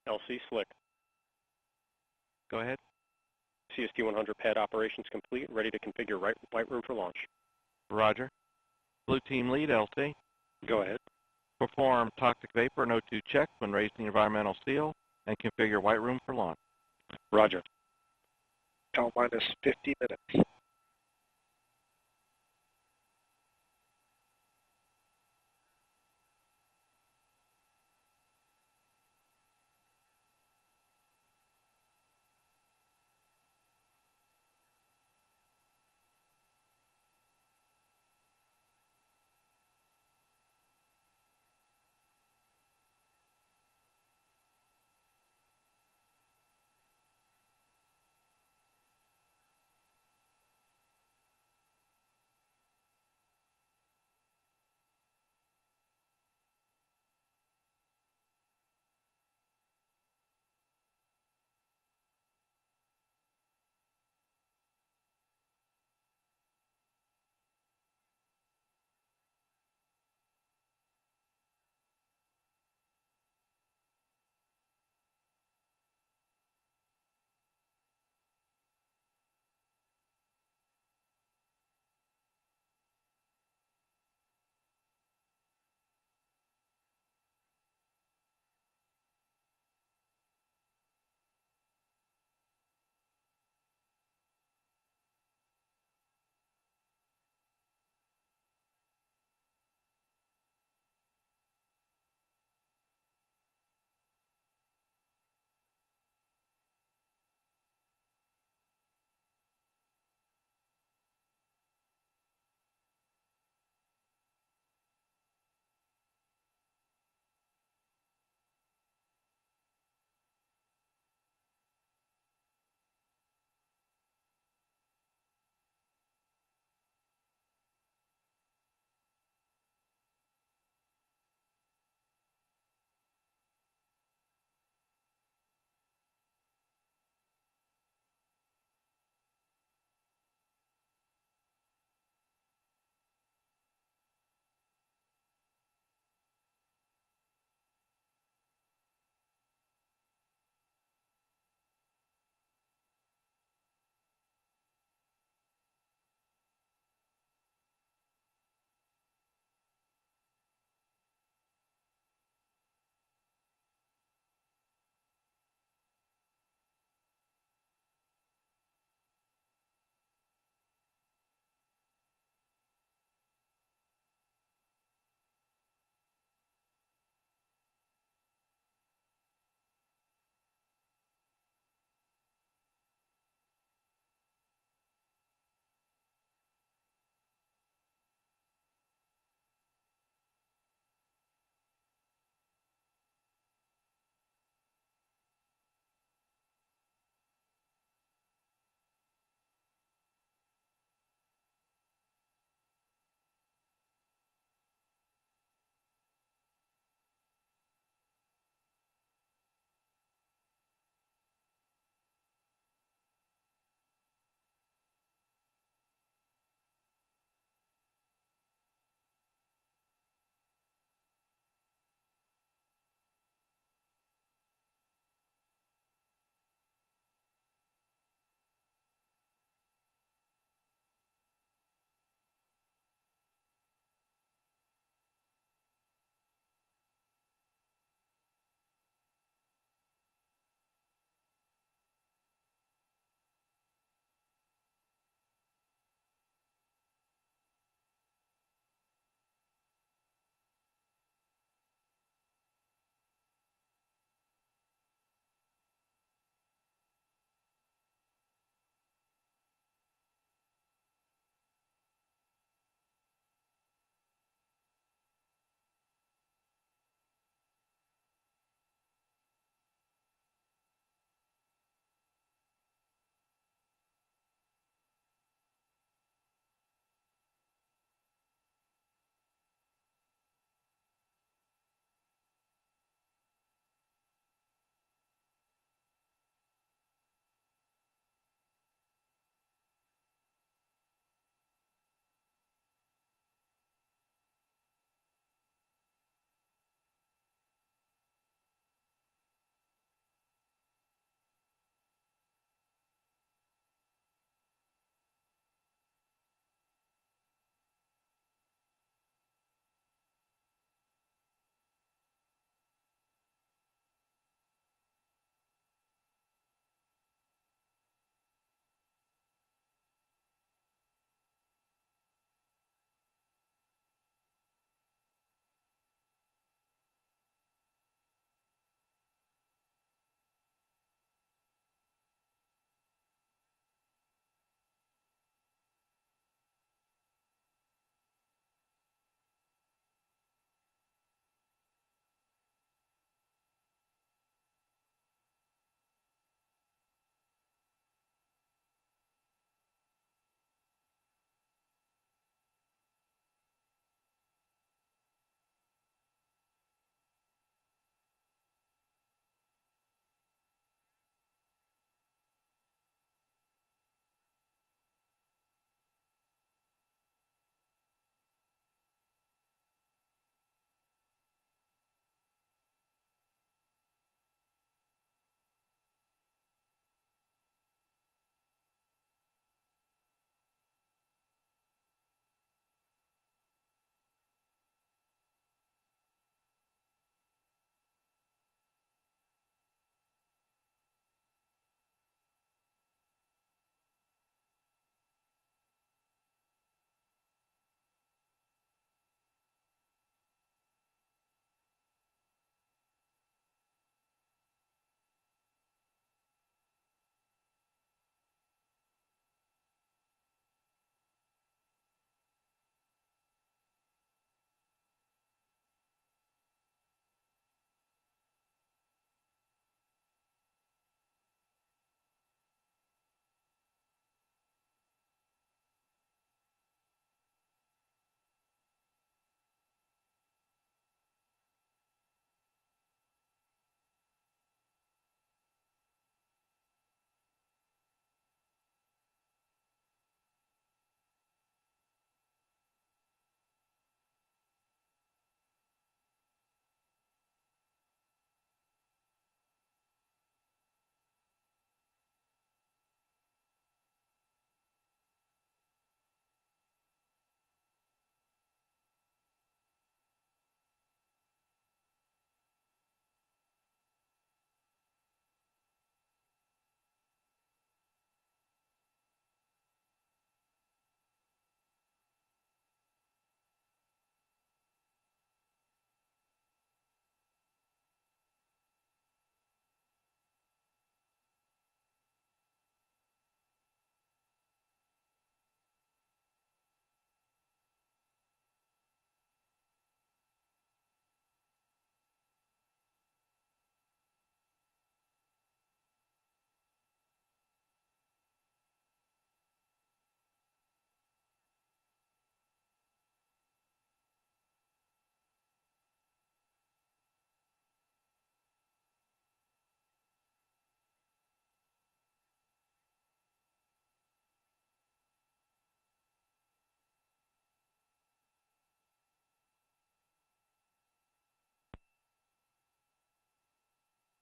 LC Slick. Go ahead. CST-100 pad operations complete, ready to configure white room for launch. Roger. Blue Team Lead, LC. Go ahead. Perform toxic vapor and O2 checks when raising environmental seal and configure white room for launch. Roger. L-minus 50 minutes.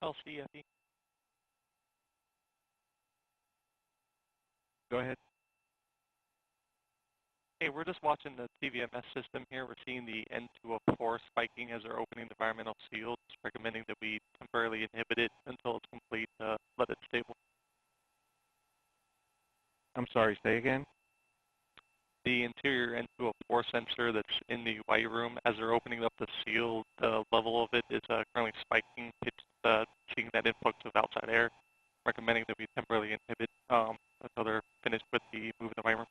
LCFE. Go ahead. Hey, we're just watching the TVMS system here. We're seeing the N204 spiking as they're opening the environmental seal. Just recommending that we temporarily inhibit it until it's complete, let it stable. I'm sorry, say again? The interior N204 sensor that's in the white room, as they're opening up the seal, the level of it is currently spiking. It's seeing that influx of outside air. Recommending that we temporarily inhibit until they're finished with the move in the white room.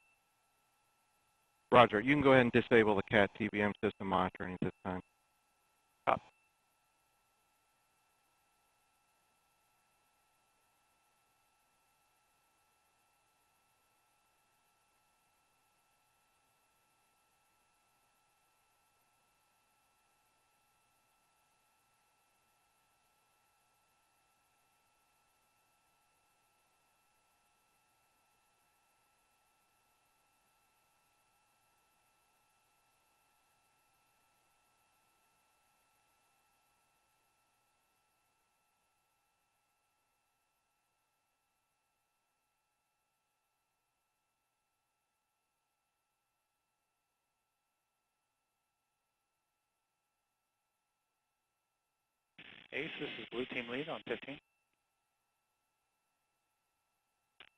Roger, you can go ahead and disable the CAT TVM system monitoring at this time. Ace, this is Blue Team Lead on 15.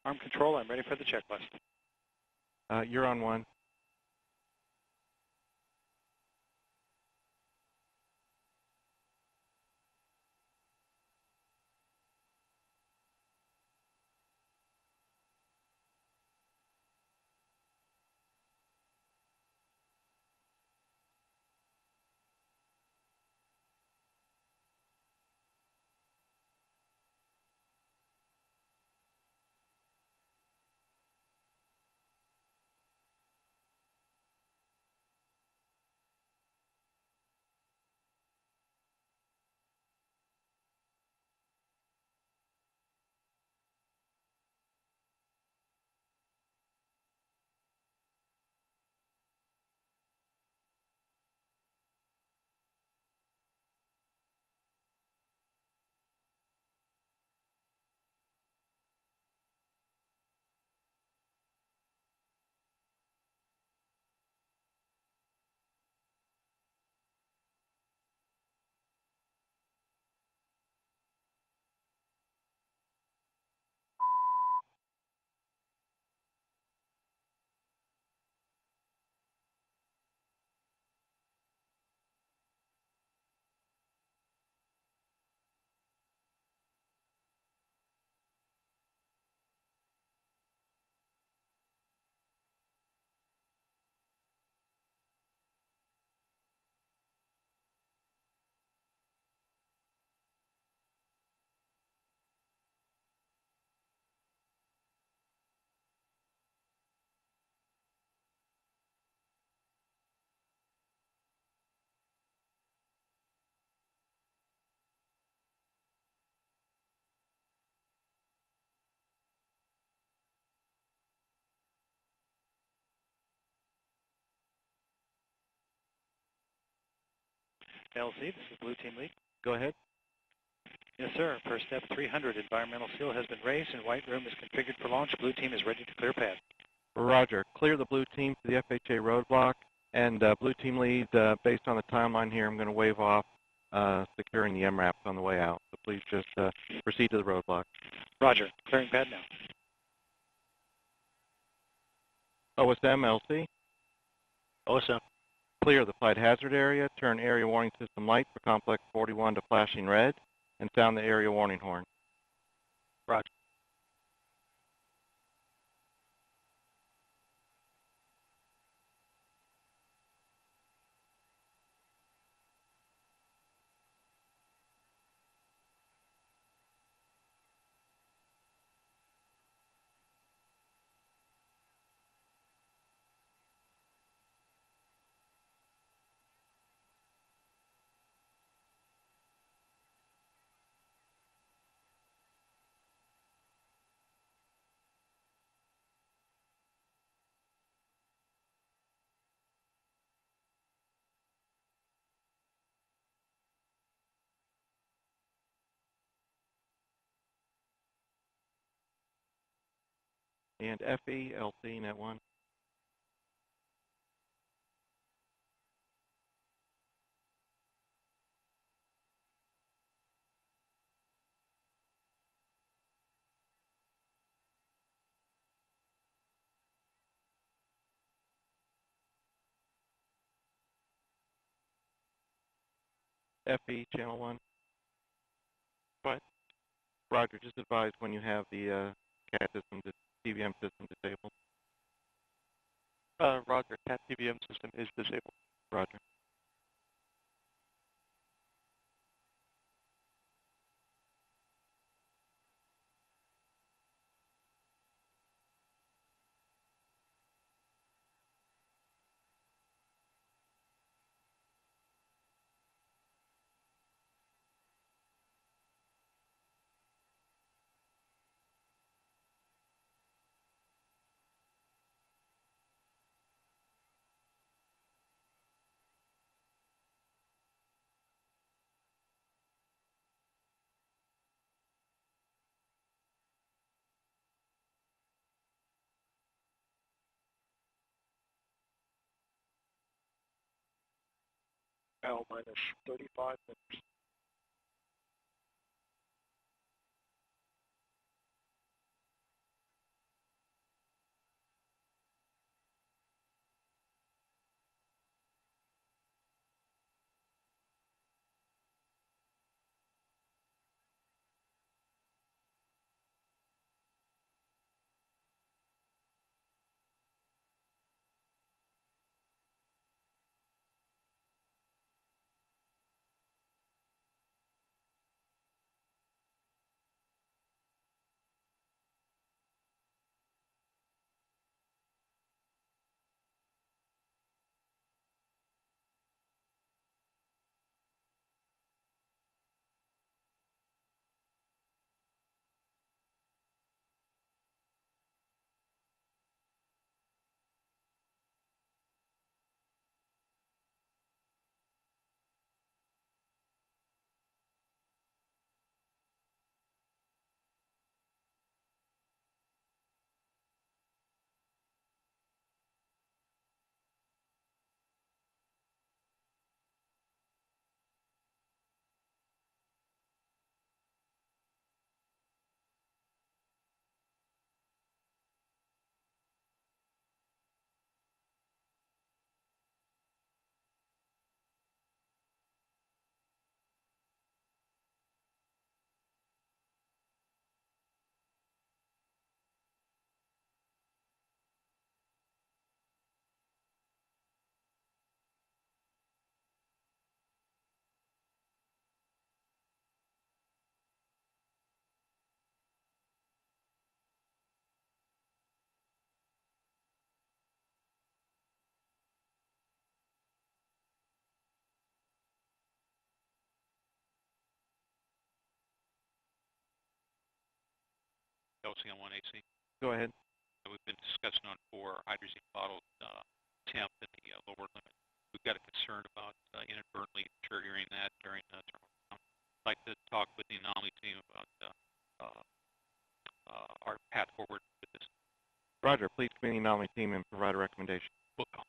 Arm control, I'm ready for the checklist. You're on 1. LZ, this is Blue Team Lead. Go ahead. Yes, sir. First step 300, environmental seal has been raised and white room is configured for launch. Blue Team is ready to clear pad. Roger. Clear the Blue Team to the FHA roadblock. And Blue Team Lead, based on the timeline here, I'm going to wave off securing the MRAPs on the way out. So please just proceed to the roadblock. Roger. Clearing pad now. OSM, LC. OSM. Clear the flight hazard area. Turn area warning system light for complex 41 to flashing red. And sound the area warning horn. Roger. And FE, LC, net 1. FE, channel 1. What? Roger, just advise when you have the CAT system, the TVM system disabled. Roger, CAT TVM system is disabled. Roger. L minus 35 minutes. LC on 1AC. Go ahead. We've been discussing on 4 hydrazine bottle temp in the lower limit. We've got a concern about inadvertently triggering that during the terminal. I'd like to talk with the anomaly team about our path forward with this. Roger, please come in the anomaly team and provide a recommendation. Book call.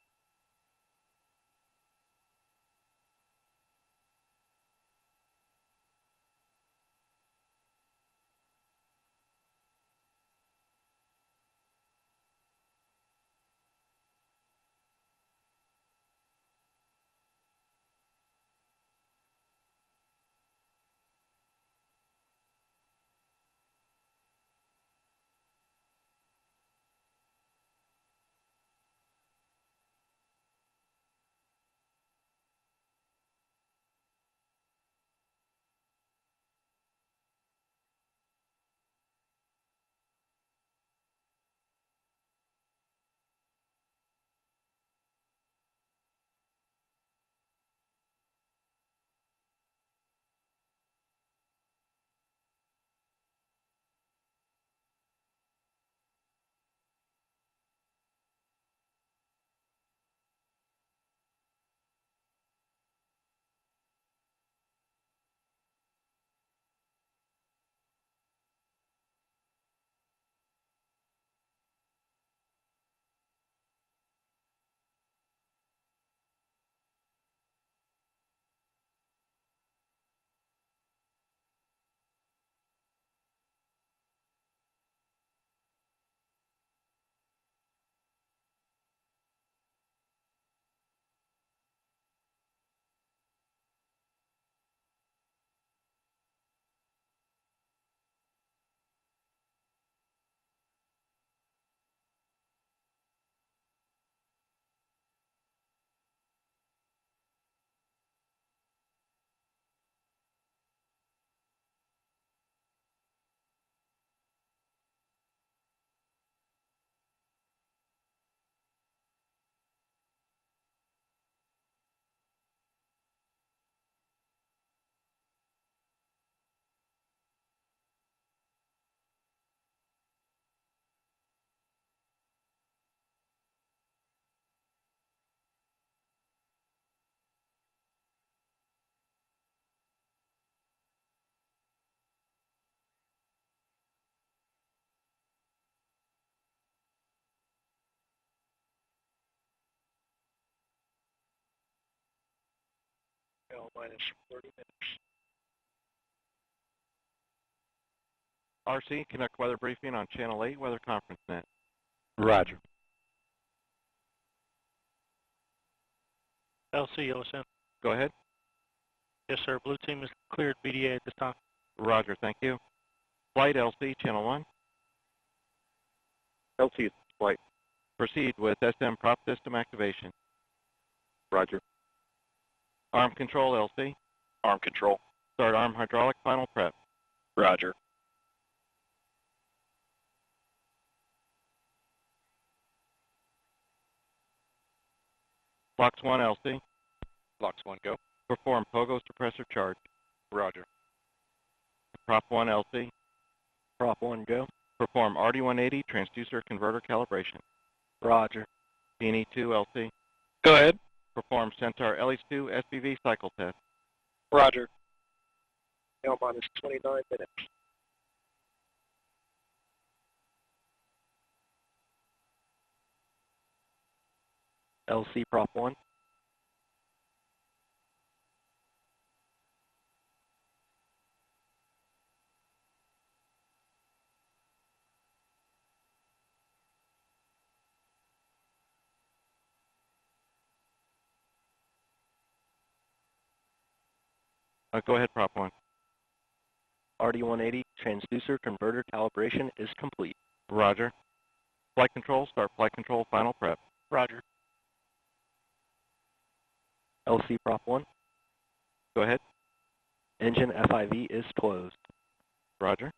minus 30 minutes. RC, conduct weather briefing on Channel 8 Weather Conference Net. Roger. LC, OSM. Go ahead. Yes, sir. Blue team is cleared BDA at this time. Roger, thank you. Flight LC, Channel 1. LC flight. Proceed with SM prop system activation. Roger. Arm control LC. Arm control. Start arm hydraulic final prep. Roger. Box 1 LC. Box 1 go. Perform pogo suppressor charge. Roger. Prop 1 LC. Prop 1 go. Perform RD180 transducer converter calibration. Roger. PNE 2 LC. Go ahead. Perform Centaur LH2 SPV cycle test. Roger. L minus 29 minutes. LC prop 1. Go ahead, prop 1. RD180 transducer converter calibration is complete. Roger. Flight control, start flight control final prep. Roger. LC prop 1. Go ahead. Engine FIV is closed. Roger.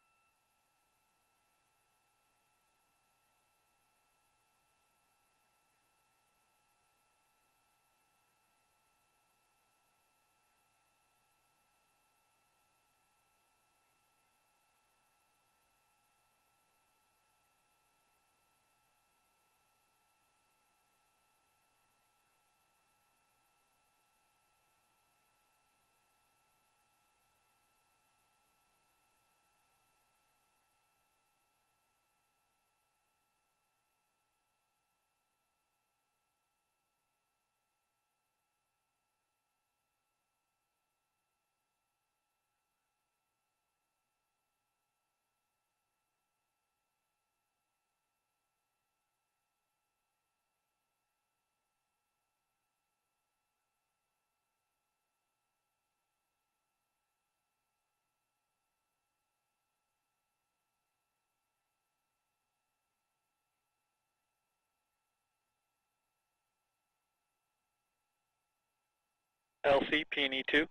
LC PNE 2.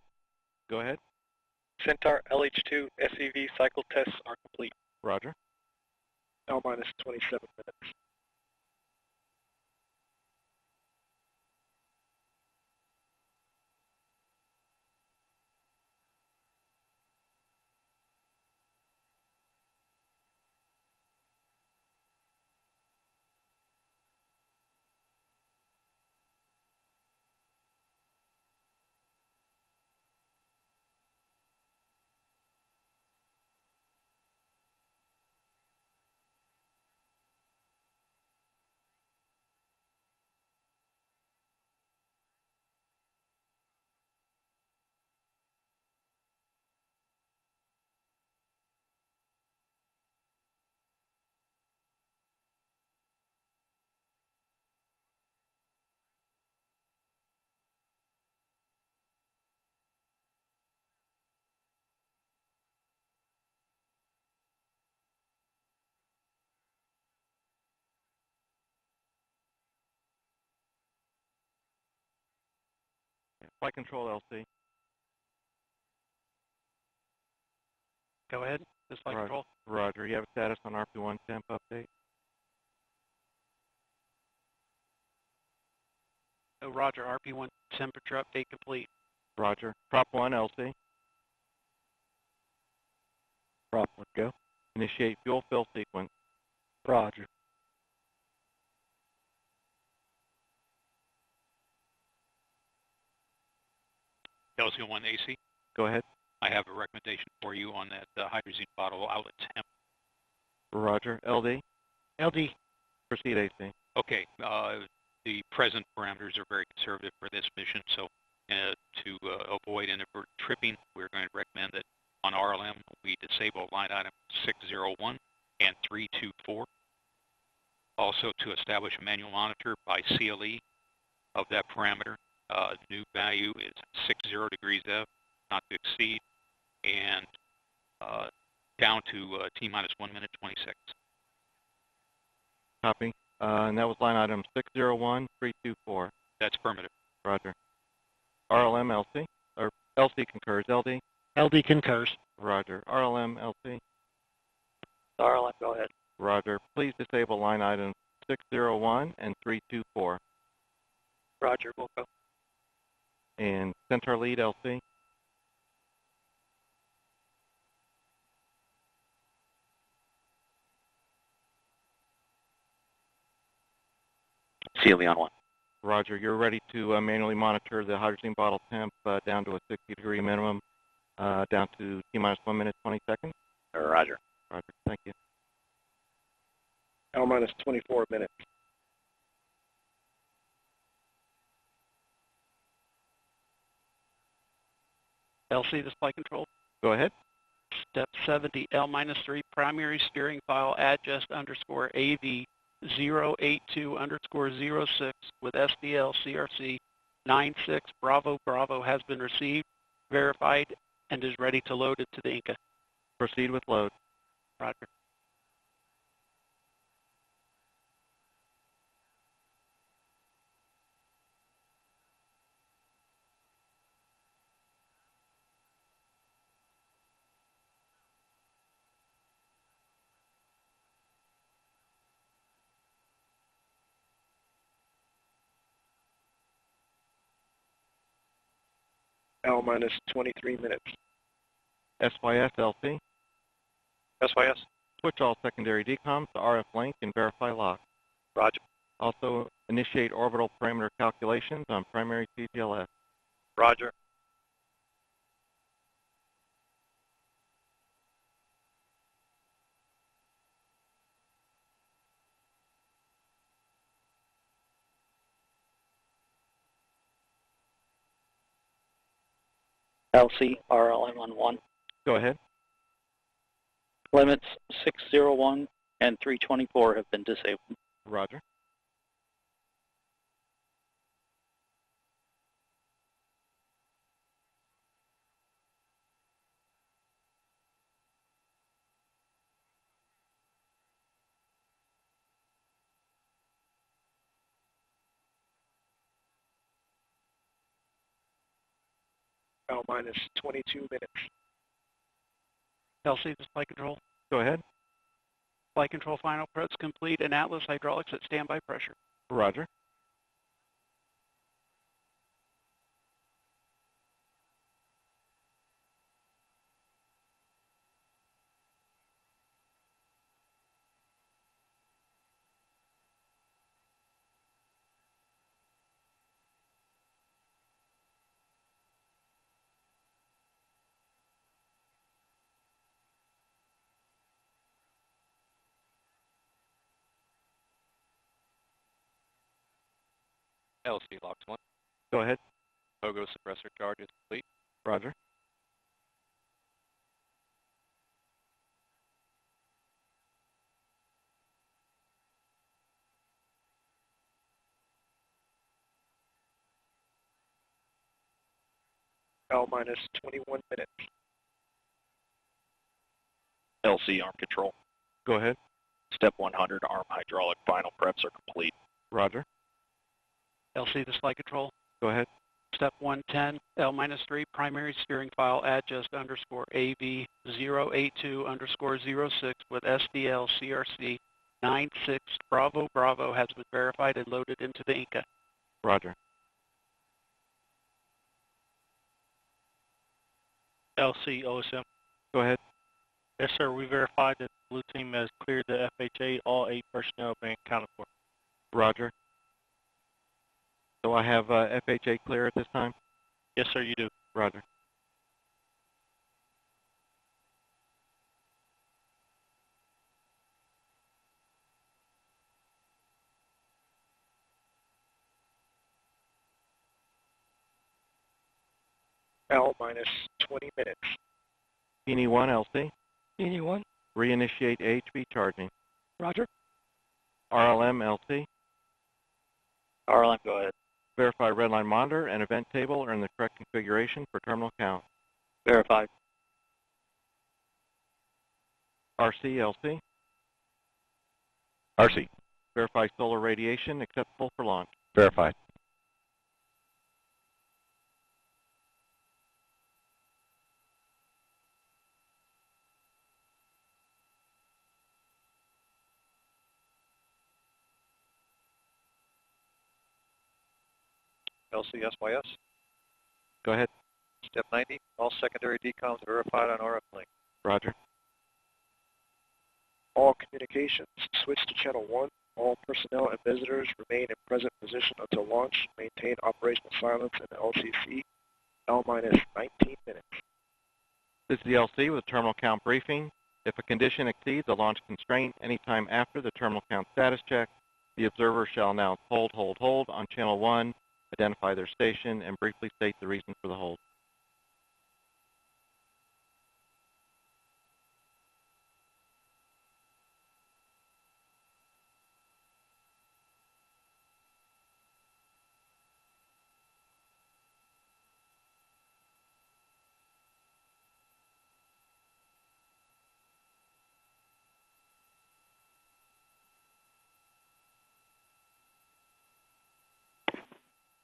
Go ahead. Centaur LH2 SEV cycle tests are complete. Roger. L minus 27 minutes. Flight control LC. Go ahead. This flight Roger. control. Roger. You have a status on RP1 temp update? Oh, Roger. RP1 temperature update complete. Roger. Prop 1 LC. Prop 1 go. Initiate fuel fill sequence. Roger. LC1 AC, Go ahead. I have a recommendation for you on that hydrazine bottle outlet temp. Roger. LD. LD. Proceed AC. Okay, the present parameters are very conservative for this mission, so To avoid inadvertent tripping, we're going to recommend that on RLM we disable line item 601 and 324. Also, to establish a manual monitor by CLE of that parameter, new value is 60 degrees F, not to exceed, and down to T-minus 1 minute 20 seconds. Copy. And that was line item 601, 324. That's affirmative. Roger. RLM LC, or LC concurs. LD? LD concurs. Roger. RLM LC? RLM, go ahead. Roger. Please disable line items 601 and 324. Roger, we'll go. And Centaur Lead LC? CLE on 1. Roger. You're ready to manually monitor the hydrogen bottle temp down to a 60-degree minimum, down to T-minus 1 minute 20 seconds? Roger. Roger. Thank you. L-minus 24 minutes. LC, this flight control. Go ahead. Step 70, L-3, primary steering file adjust underscore AV 082 underscore 06 with SDL CRC 96 Bravo Bravo has been received, verified, and is ready to load it to the Inca. Proceed with load. Roger. L-minus 23 minutes. SYS LC? SYS. Switch all secondary decoms to RF link and verify lock. Roger. Also, initiate orbital parameter calculations on primary CGLS. Roger. LC, RLM on 1. Go ahead. Limits 601 and 324 have been disabled. Roger. L-minus 22 minutes. LC, this flight control. Go ahead. Flight control final preps complete and Atlas hydraulics at standby pressure. Roger. LC locks 1. Go ahead. Pogo suppressor charge is complete. Roger. L-minus 21 minutes. LC, arm control. Go ahead. Step 100, arm hydraulic final preps are complete. Roger. LC, this flight control. Go ahead. Step 110, L-3, primary steering file adjust underscore AV 082 underscore 06 with SDL CRC 96 Bravo Bravo has been verified and loaded into the Inca. Roger. LC, OSM. Go ahead. Yes, sir. We verified that the blue team has cleared the FHA. All 8 personnel have been accounted for. Roger. So I have FHA clear at this time? Yes, sir, you do. Roger. L minus 20 minutes. Peony 1 LC. Peony 1. Reinitiate AHB charging. Roger. RLM LC. RLM, go ahead. Verify redline monitor and event table are in the correct configuration for terminal count. Verified. RC LC. RC. Verify solar radiation acceptable for launch. Verified. LCSYS. Go ahead. Step 90, all secondary decoms verified on RF link. Roger. All communications switch to channel 1. All personnel and visitors remain in present position until launch. Maintain operational silence in the LCC. L minus 19 minutes. This is the LC with terminal count briefing. If a condition exceeds a launch constraint anytime after the terminal count status check, the observer shall announce hold, hold, hold on channel 1, identify their station, and briefly state the reason for the hold.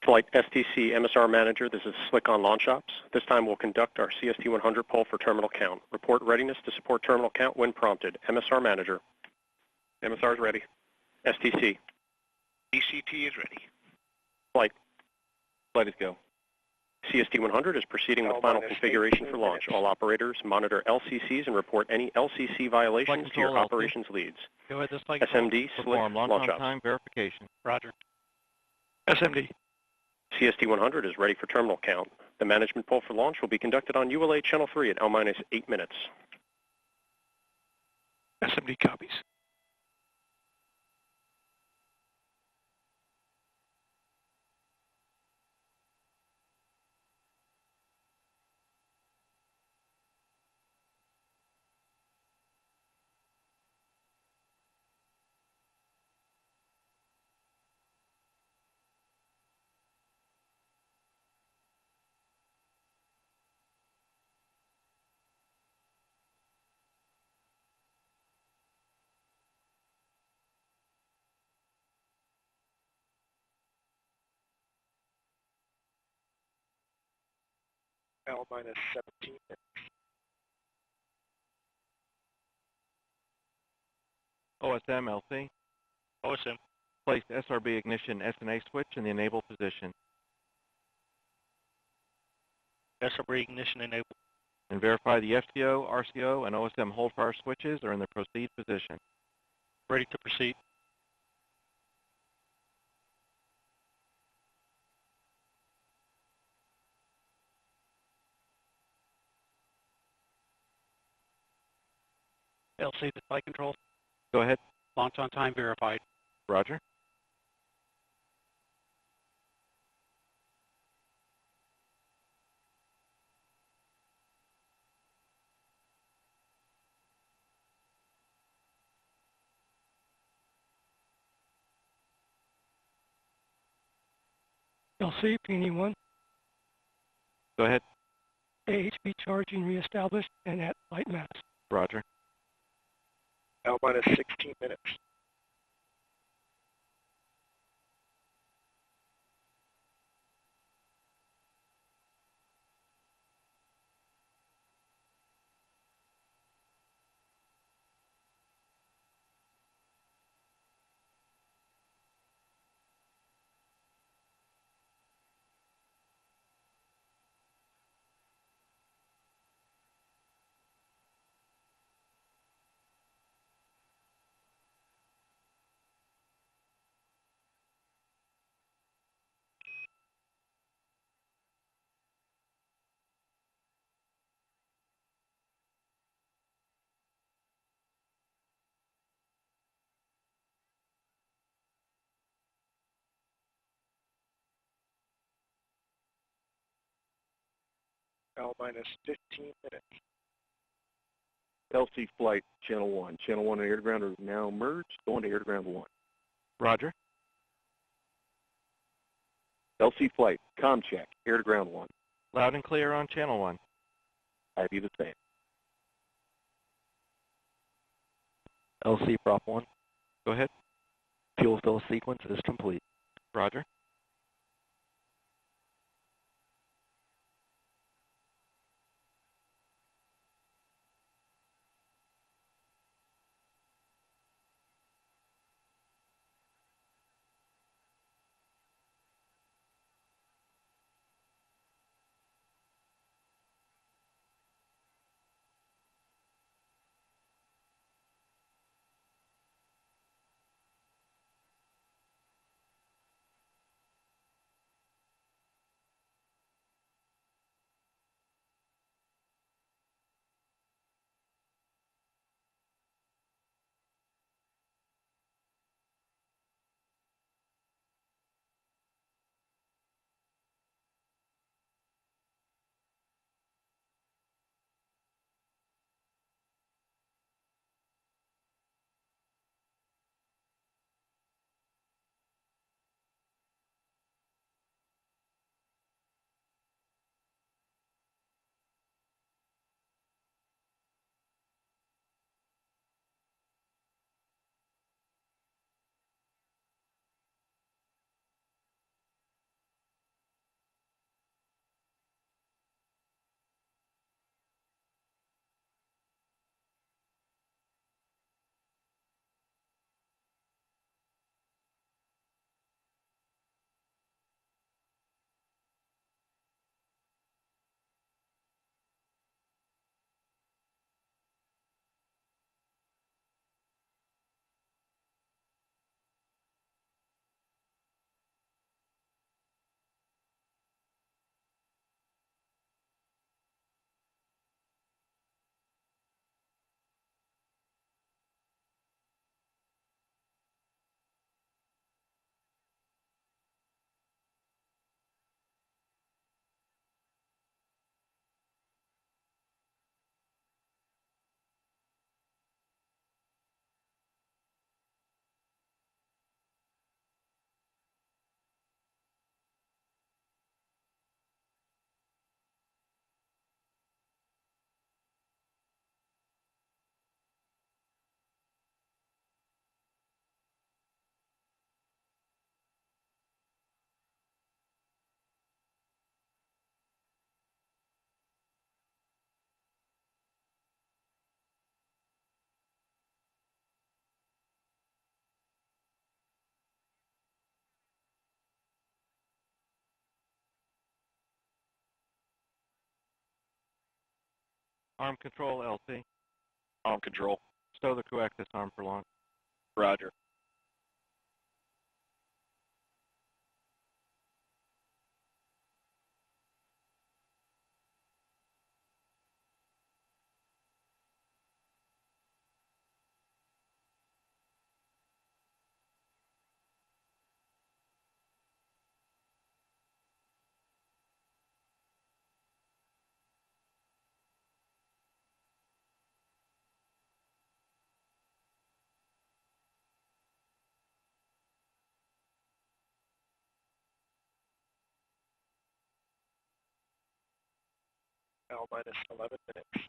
Flight STC MSR Manager, this is Slick on Launch Ops. This time we'll conduct our CST-100 poll for terminal count. Report readiness to support terminal count when prompted. MSR Manager. MSR is ready. STC. ECT is ready. Flight. Flight is go. CST-100 is proceeding with final configuration for launch. All operators monitor LCCs and report any LCC violations to your operations leads. Go ahead, this flight SMD, Slick, Perform launch Launch on Ops. time verification. Roger. SMD. CST-100 is ready for terminal count. The management poll for launch will be conducted on ULA Channel 3 at L-8 minutes. SMD copies. L minus 17 minutes. OSM LC. OSM. Place SRB ignition SNA switch in the enable position. SRB ignition enabled. And verify the FTO, RCO, and OSM hold fire switches are in the proceed position. Ready to proceed. LC, the flight control. Go ahead. Launch on time verified. Roger. LC, Peony 1. Go ahead. AHB charging reestablished and at flight mass. Roger. L minus 16 minutes. L minus 15 minutes. LC flight, channel 1. Channel 1 and air to ground are now merged, going to air to ground 1. Roger. LC flight, com check, air to ground 1. Loud and clear on channel 1. I do the same. LC prop 1. Go ahead. Fuel fill sequence is complete. Roger. Arm control, LC. Arm control. Stow the coaxius arm for launch. Roger. L minus 11 minutes.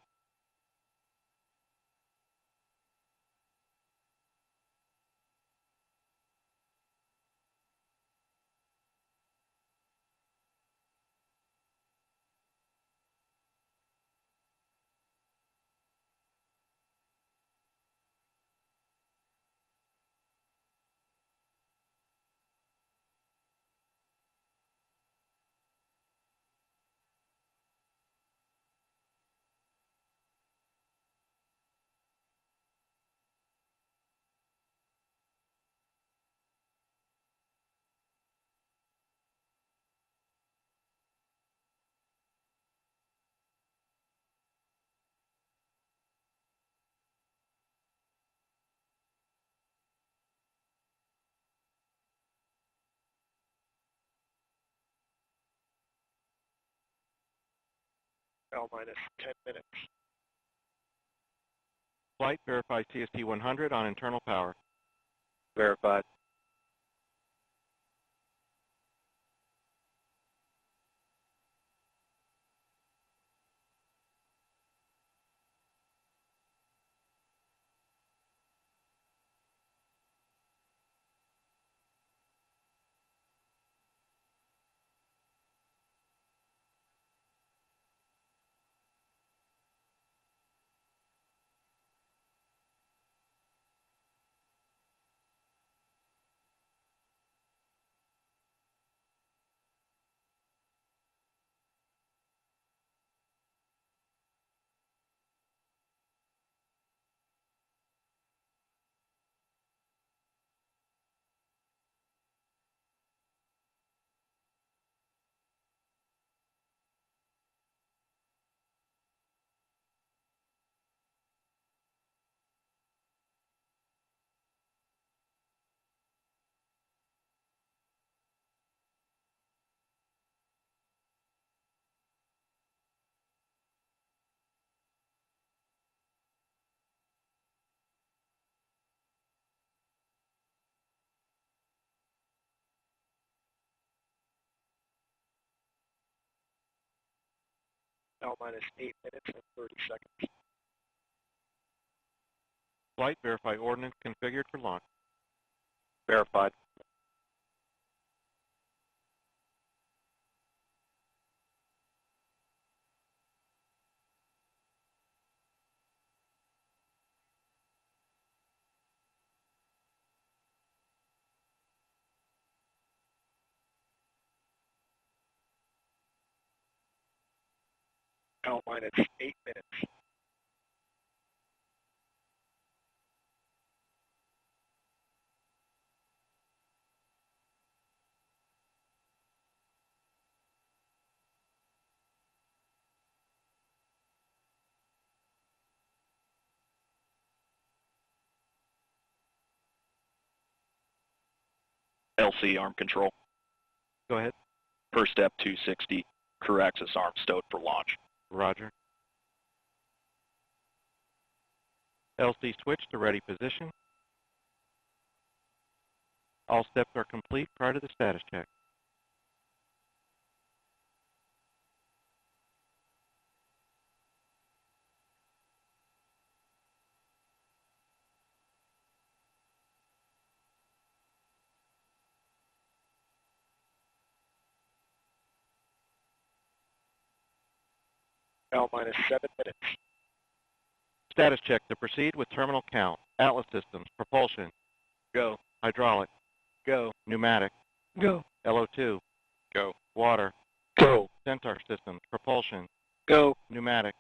L minus 10 minutes. Flight, verify CST 100 on internal power. Verified. L minus 8 minutes and 30 seconds. Flight, verify ordnance configured for launch. Verified. L minus 8 minutes. LC arm control. Go ahead. First step 260. Crew access arm stowed for launch. Roger. LC switch to ready position. All steps are complete prior to the status check. L minus 7 minutes. Status check to proceed with terminal count. Atlas systems, propulsion. Go. Hydraulic. Go. Pneumatic. Go. LO2. Go. Water. Go. Centaur systems, propulsion. Go. Pneumatic.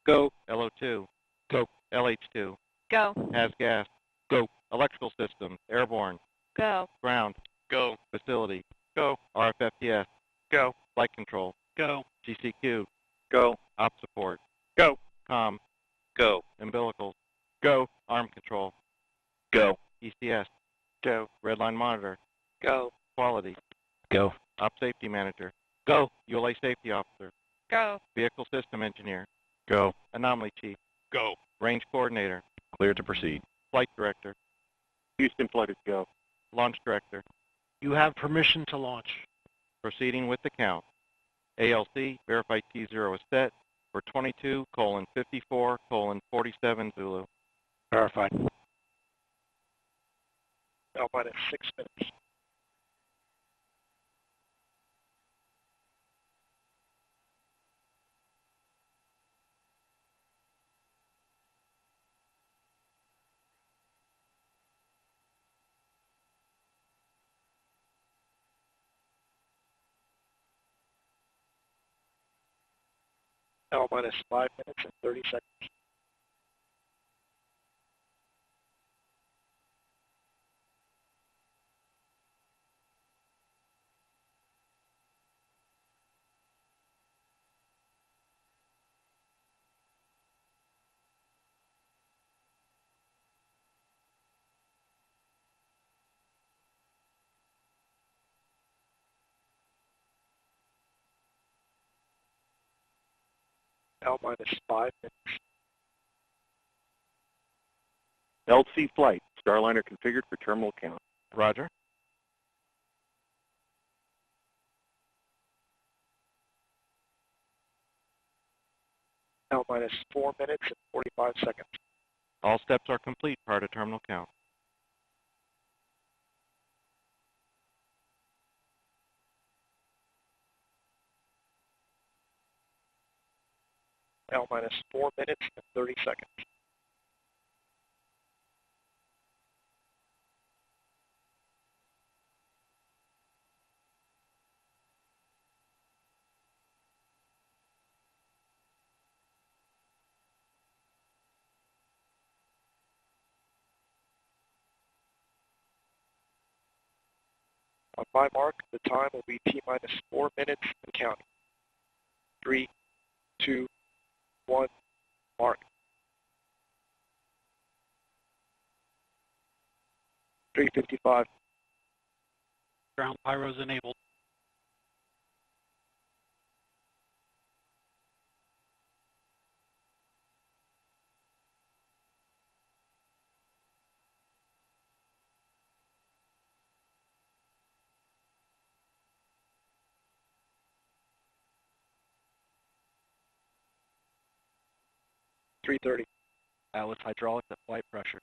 Go. LO2. Go. LH2. Go. Has gas. Go. Electrical systems, airborne. Go. Ground. Go. Facility. Go. RFFTS. Go. Flight control. Go. GCQ. Go. Op support. Go. Com. Go. Umbilicals. Go. Arm control. Go. ECS. Go. Redline monitor. Go. Quality. Go. Op safety manager. Go. ULA safety officer. Go. Vehicle system engineer. Go. Anomaly chief. Go. Range coordinator. Clear to proceed. Flight director. Houston flight is go. Launch director. You have permission to launch. Proceeding with the count. ALC, verify T0 is set for 22:54:47 Zulu. Verified. L minus 6 minutes. L minus 5 minutes and 30 seconds. L minus 5 minutes. LC flight, Starliner configured for terminal count. Roger. L minus 4 minutes and 45 seconds. All steps are complete prior to terminal count. L minus 4 minutes and 30 seconds. On my mark, the time will be T minus 4 minutes and counting. 3, 2, 1, mark. 3:55. Ground pyros enabled. $3:30. Atlas hydraulics at flight pressure.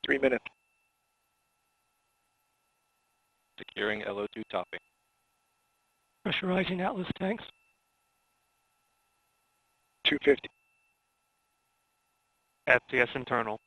$3 minutes. Securing LO2 topping. Pressurizing Atlas tanks. 250. FTS internal.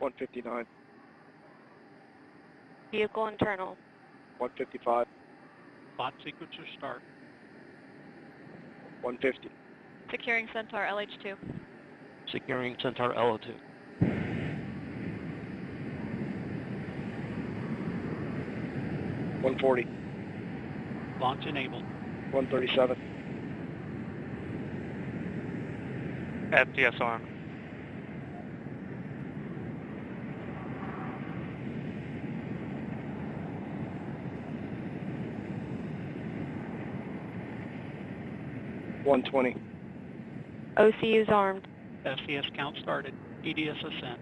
$159. Vehicle internal. $155. Bot sequencer start. $150. Securing Centaur LH2. Securing Centaur LO2. $140. Launch enabled. $137. FTS arm. $120. OCU's armed. SCS count started. EDS ascent.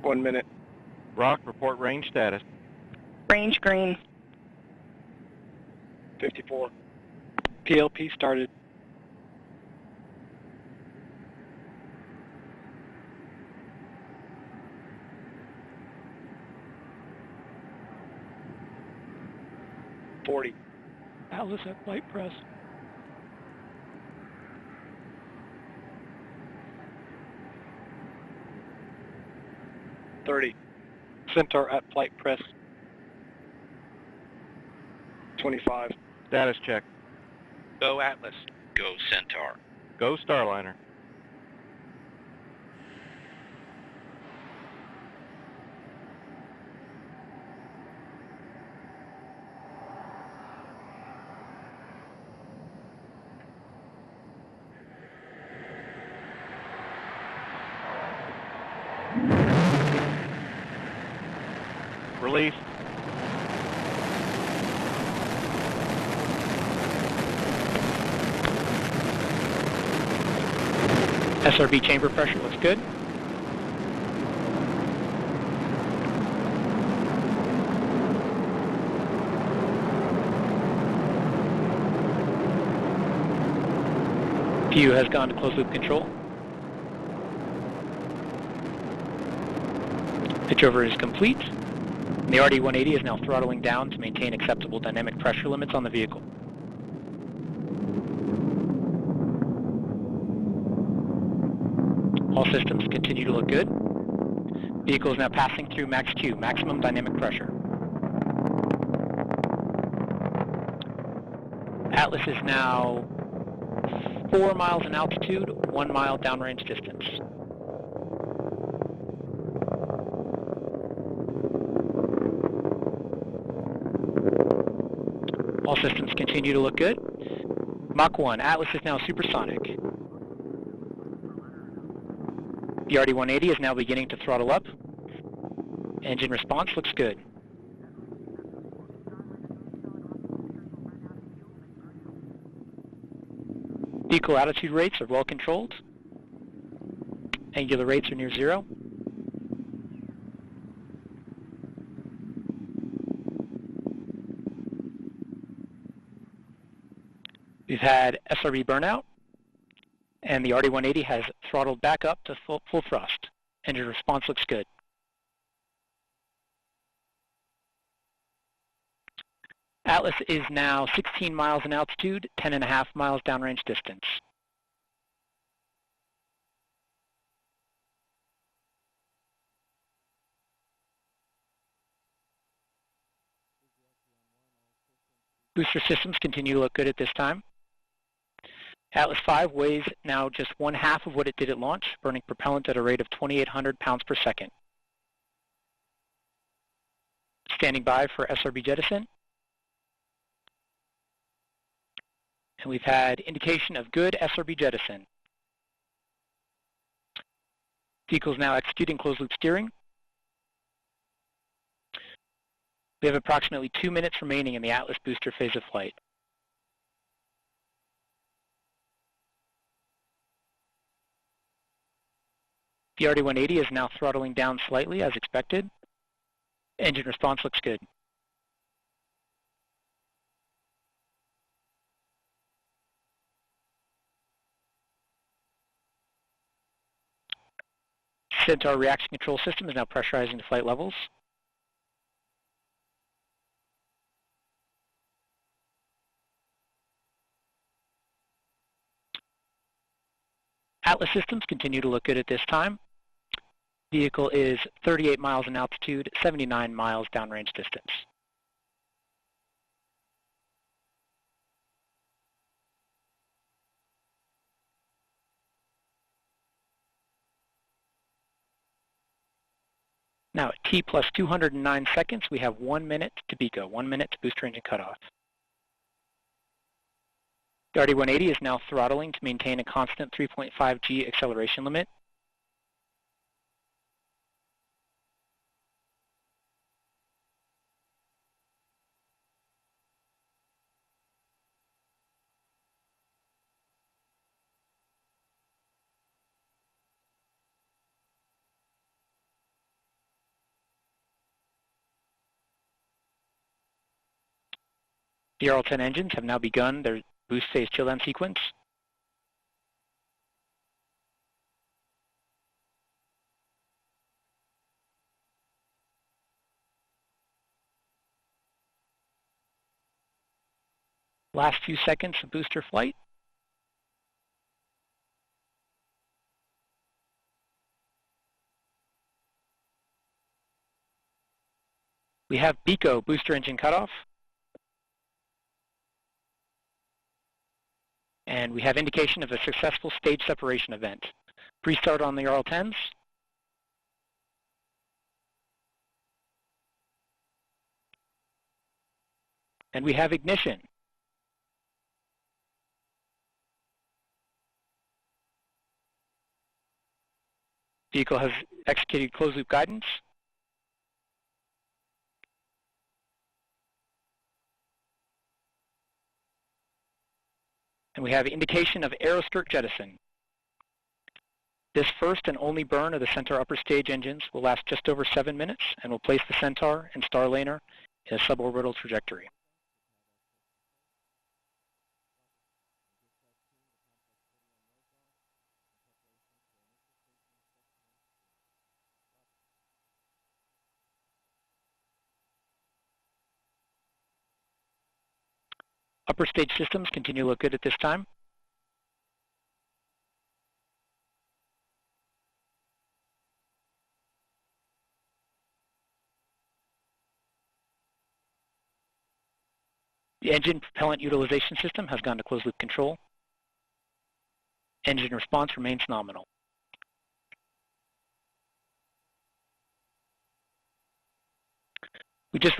$1 minute. Rock, report range status. Range green. 54. PLP started. $40. Atlas at flight press. $30. Centaur at flight press. 25. Status check. Go Atlas. Go Centaur. Go Starliner. Release. SRB chamber pressure looks good. View has gone to closed loop control. Pitch over is complete. And the RD-180 is now throttling down to maintain acceptable dynamic pressure limits on the vehicle. All systems continue to look good. Vehicle is now passing through max Q, maximum dynamic pressure. Atlas is now 4 miles in altitude, 1 mile downrange distance. All systems continue to look good. Mach 1, Atlas is now supersonic. The RD-180 is now beginning to throttle up. Engine response looks good. Vehicle attitude rates are well controlled. Angular rates are near zero. We've had SRB burnout, and the RD-180 has throttled back up to full thrust. Engine response looks good. Atlas is now 16 miles in altitude, 10.5 miles downrange distance. Booster systems continue to look good at this time. Atlas V weighs now just 1/2 of what it did at launch, burning propellant at a rate of 2,800 pounds per second. Standing by for SRB jettison. And we've had indication of good SRB jettison. Vehicle is now executing closed loop steering. We have approximately 2 minutes remaining in the Atlas booster phase of flight. The RD-180 is now throttling down slightly as expected. Engine response looks good. Centaur reaction control system is now pressurizing to flight levels. Atlas systems continue to look good at this time. Vehicle is 38 miles in altitude, 79 miles downrange distance. Now at T plus 209 seconds, we have 1 minute to BECO, 1 minute to booster engine cutoff. The RD-180 is now throttling to maintain a constant 3.5 G acceleration limit. The RL-10 engines have now begun their boost phase chill down sequence. Last few seconds of booster flight. We have BECO, booster engine cutoff. And we have indication of a successful stage separation event. Pre-start on the RL-10s. And we have ignition. Vehicle has executed closed loop guidance. And we have indication of aeroskirt jettison. This first and only burn of the Centaur upper stage engines will last just over 7 minutes and will place the Centaur and Starliner in a suborbital trajectory. Upper stage systems continue to look good at this time. The engine propellant utilization system has gone to closed loop control. Engine response remains nominal. We just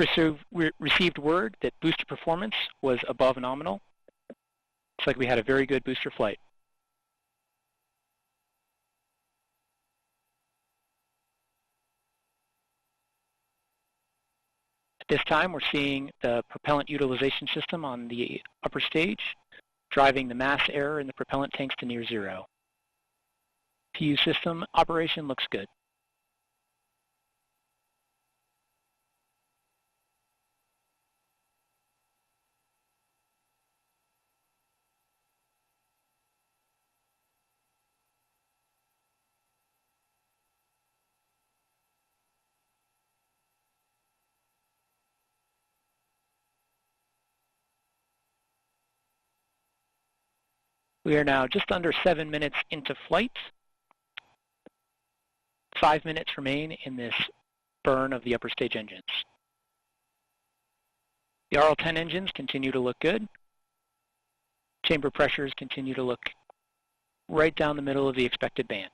received word that booster performance was above nominal. Looks like we had a very good booster flight. At this time, we're seeing the propellant utilization system on the upper stage, driving the mass error in the propellant tanks to near zero. PU system operation looks good. We are now just under 7 minutes into flight. 5 minutes remain in this burn of the upper stage engines. The RL-10 engines continue to look good. Chamber pressures continue to look right down the middle of the expected band.